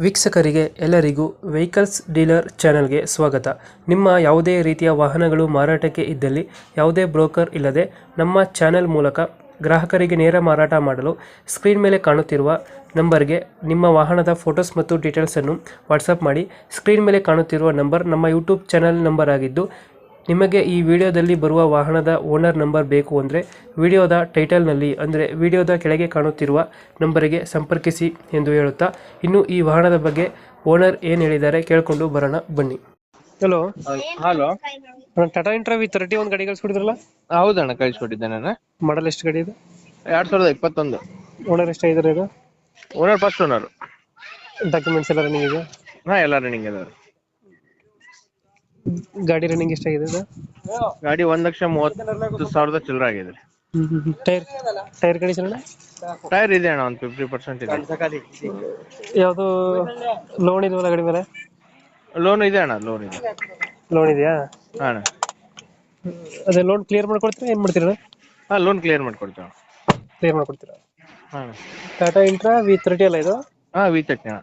ವೀಕ್ಷಕರಿಗೆ ಎಲ್ಲರಿಗೂ vehicles dealer ಚಾನೆಲ್ಗೆ ಸ್ವಾಗತ. ನಿಮ್ಮ ಯಾವುದೇ ರೀತಿಯ ವಾಹನಗಳು ಮಾರಾಟಕ್ಕೆ ಇದ್ದಲ್ಲಿ ಯಾವುದೇ ಬ್ರೋಕರ್ ಇಲ್ಲದೆ ನಮ್ಮ ಚಾನೆಲ್ ಮೂಲಕ ಗ್ರಾಹಕರಿಗೆ ನೇರ ಮಾರಾಟ ಮಾಡಲು ಸ್ಕ್ರೀನ್ ಮೇಲೆ ಕಾಣುತ್ತಿರುವ ನಂಬರ್ಗೆ ನಿಮ್ಮ ವಾಹನದ ಫೋಟೋಸ್ ಮತ್ತು ಡೀಟೇಲ್ಸನ್ನು ವಾಟ್ಸಪ್ ಮಾಡಿ. ಸ್ಕ್ರೀನ್ ಮೇಲೆ ಕಾಣುತ್ತಿರುವ ನಂಬರ್ ನಮ್ಮ ಯೂಟ್ಯೂಬ್ ಚಾನೆಲ್ ನಂಬರ್ ಆಗಿದ್ದು, ನಿಮಗೆ ಈ ವಿಡಿಯೋದಲ್ಲಿ ಬರುವ ವಾಹನದ ಓನರ್ ನಂಬರ್ ಬೇಕು ಅಂದರೆ ವಿಡಿಯೋದ ಟೈಟಲ್ನಲ್ಲಿ ಅಂದರೆ ವಿಡಿಯೋದ ಕೆಳಗೆ ಕಾಣುತ್ತಿರುವ ನಂಬರಿಗೆ ಸಂಪರ್ಕಿಸಿ ಎಂದು ಹೇಳುತ್ತಾ, ಇನ್ನು ಈ ವಾಹನದ ಬಗ್ಗೆ ಓನರ್ ಏನು ಹೇಳಿದ್ದಾರೆ ಕೇಳಿಕೊಂಡು ಬರೋಣ ಬನ್ನಿ. Hello, hello, Tata intra V30 ಒಂದು ಗಾಡಿ ಕಳಿಸ್ಕೊಡಿದ್ರಲ್ಲ, ಹೌದಣ್ಣ ಕಳಿಸ್ಕೊಟ್ಟಿದ್ದೆ ನಾನು. ಮಾಡಲ್ ಎಷ್ಟು ಗಾಡಿ ಇದೆ? 2021. ಓನರ್ ಎಷ್ಟಾಗಿದ್ದಾರೆ ಇದು? Owner first owner. ಡಾಕ್ಯುಮೆಂಟ್ಸ್ ಎಲ್ಲ ರನ್ನಿಂಗ್ ಇದೆ? ಹಾ, ಎಲ್ಲ ರನ್ನಿಂಗ್ ಇದಾವೆ. ಗಾಡಿ ರನ್ನಿಂಗ್ ಎಷ್ಟಾಗಿದೆ ಇದು? ಗಾಡಿ 1,30,30,000 ಚಿಲ್ಲರೆ ಆಗಿದೆ. ಟೈರ್ ಟೈರ್ ಕಂಡೀಷನ್ ಟೈರ್ ಇದೆ ಅಣ್ಣ, ಒಂದು 50% ಇದೆ. ಯಾವುದು ಲೋನ್ ಇದೆಯಲ್ಲ ಗಾಡಿ ಮೇಲೆ? ಲೋನ್ ಇದೆ ಅಣ್ಣ, ಲೋನ್ ಇದೆ. ಲೋನ್ ಇದೆಯಾ? ಹಾ ಅಣ್ಣ. ಅದೇ ಲೋನ್ ಕ್ಲಿಯರ್ ಮಾಡ್ಕೊಡ್ತೀರಾ, ಏನು ಮಾಡ್ತೀರಾ? ಹಾ, ಲೋನ್ ಕ್ಲಿಯರ್ ಮಾಡ್ಕೊಡ್ತೇವೆ. ಕ್ಲಿಯರ್ ಮಾಡ್ಕೊಡ್ತೀರಾ? ಹಾ ಟಾಟಾ ಇಂಟ್ರಾ V30 ಅಲ್ಲ ಇದು? ಹಾ, V30 ಅಣ್ಣ.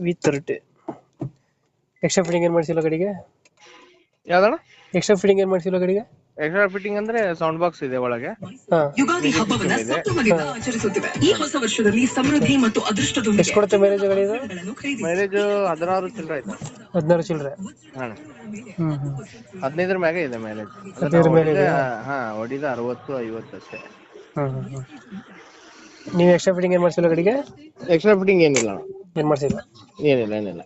V30 ಎಕ್ಸ್ಟ್ರಾ ಫಿಟ್ಟಿಂಗ್ ಏನು ಮಾಡಿಸಿಲ್ಲ ಗಾಡಿಗೆ? ಯಾವ್ದಣ್ಣ? ಎಕ್ಸ್ಟ್ರಾ ಫಿಟ್ಟಿಂಗ್ ಏನು ಮಾಡಿಸಿಲ್ಲ ಗಾಡಿಗೆ? ಎಕ್ಸ್ಟ್ರಾ ಫಿಟ್ಟಿಂಗ್ ಅಂದ್ರೆ ಸೌಂಡ್ ಬಾಕ್ಸ್ ಇದೆ ಒಳಗೆ. ಹಾಂ. ಯುಗಾದಿ ಹಬ್ಬವನ್ನ ಸಂಭ್ರಮದಿಂದ ಆಚರಿಸುತ್ತಿವೆ. ಈ ಹೊಸ ವರ್ಷದಲ್ಲಿ ಸಮೃದ್ಧಿ ಮತ್ತು ಅದೃಷ್ಟದೊಂದಿಗೆ ಎಷ್ಟು ಕೊಡುತ್ತೆ ಮೈಲೇಜ್ ಗಾಡಿ ಇದು? ಮೈಲೇಜ್ 16 ಚಿಲ್ಲರೆ ಆಯ್ತು. 16 ಚಿಲ್ಲರೆ? ಹಾ, ಹ್ಞೂ 15 ಮ್ಯಾಗ ಇದೆ ಮೈಲೇಜ್. 15 ಮೇಲೆ ಇದೆ? ಹಾ, ಹೊಡಿದ 60-50 ಅಷ್ಟೇ. ಹ್ಞೂ. ನೀವು ಎಕ್ಸ್ಟ್ರಾ ಫಿಟ್ಟಿಂಗ್ ಏನು ಮಾಡಿಸಿಲ್ಲ ಗಾಡಿಗೆ? ಎಕ್ಸ್ಟ್ರಾ ಫಿಟ್ಟಿಂಗ್ ಏನಿಲ್ಲ ಅಣ್ಣ, ಏನು ಮಾಡಿಸಿಲ್ಲ? ಏನಿಲ್ಲ.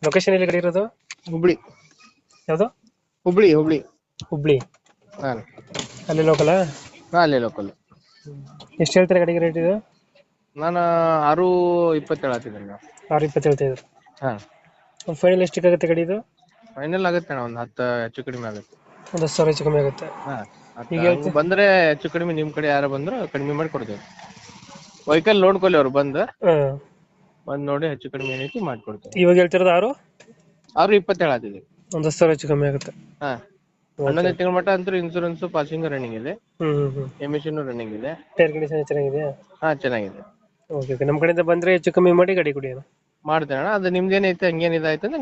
ಲೊಕೇಶನ್ ಎಲ್ಲಿ ಗಾಡಿ ಇರೋದು? ಹುಬ್ಳಿ. ಯಾವುದು? ಹುಬ್ಳಿ. ಹುಬ್ಳಿ. ಹಾ, ಅಲ್ಲಿ ಲೋಕಲಾ? ಅಲ್ಲೇ ಲೋಕಲ್. ಎಷ್ಟು ಹೇಳ್ತೀರಾ ಗಾಡಿಗೆ ರೇಟ್ ಇದು? ನಾನು 6.27 ಹಾಕಿದ್ದೀನಿ. 6.20 ಹೇಳ್ತಿದ್ರು. ಹಾ, ಫೈನಲ್ ಎಷ್ಟಕ್ಕಾಗುತ್ತೆ ಗಾಡಿ ಇದು? ಫೈನಲ್ ಆಗುತ್ತೆ ಅಣ್ಣ, ಒಂದು 10 ಹೆಚ್ಚು ಕಡಿಮೆ ಆಗುತ್ತೆ. ಒಂದು 10,000 ಹೆಚ್ಚು ಕಮ್ಮಿ ಆಗುತ್ತೆ. ಹಾ, ಈಗ ಹಂಗ್ ಬಂದ್ರೆ ಹೆಚ್ಚು ಕಡಿಮೆ ನಿಮ್ ಕಡೆ ಯಾರು ಬಂದ್ರು ಕಡಿಮೆ ಮಾಡಿ ಕೊಡ್ತೇವೆ. ವೆಹಿಕಲ್ ನೋಡ್ಕೊಳ್ಳಿ, ಅವ್ರು ಬಂದ್ ನೋಡಿ ಹೆಚ್ಚು ಕಡಿಮೆ ಏನೈತಿ ಮಾಡ್ಕೊಡ್ತೇವೆ. ಇವಾಗ ಹೇಳ್ತಿರೋದು 6? 6.27 ಹಾಕಿದ್ದೀವಿ. ಒಂದು 10,000 ಹೆಚ್ಚು ಕಮ್ಮಿ ಆಗುತ್ತೆ. ಹಾ, 11ನೇ ತಿಂಗಳ ಮಟ್ಟ ಅಂತೂ ಇನ್ಸೂರೆನ್ಸ್ ಪಾಸಿಂಗ್ ರನ್ನಿಂಗ್ ಇದೆ. ಹ್ಮ್. ಎಮಿಷನ್ ರನ್ನಿಂಗ್ ಇದೆ. ಟೈರ್ ಕಂಡೀಷನ್ ಚೆನ್ನಾಗಿದೆಯಾ? ಹಾ, ಚೆನ್ನಾಗಿದೆ. ಓಕೆ. ನಮ್ಮ ಕಡೆಯಿಂದ ಬಂದ್ರೆ ಹೆಚ್ಚು ಕಮ್ಮಿ ಮಾಡಿ ಗಾಡಿ ಕೊಡಿ. ಮಾಡ್ತೇನೆ ಅಣ್ಣ, ಅದು ನಿಮ್ದೇನೈತೆ ಹಂಗೇನಿದಾಯ್ತು ಅಂದ್ರೆ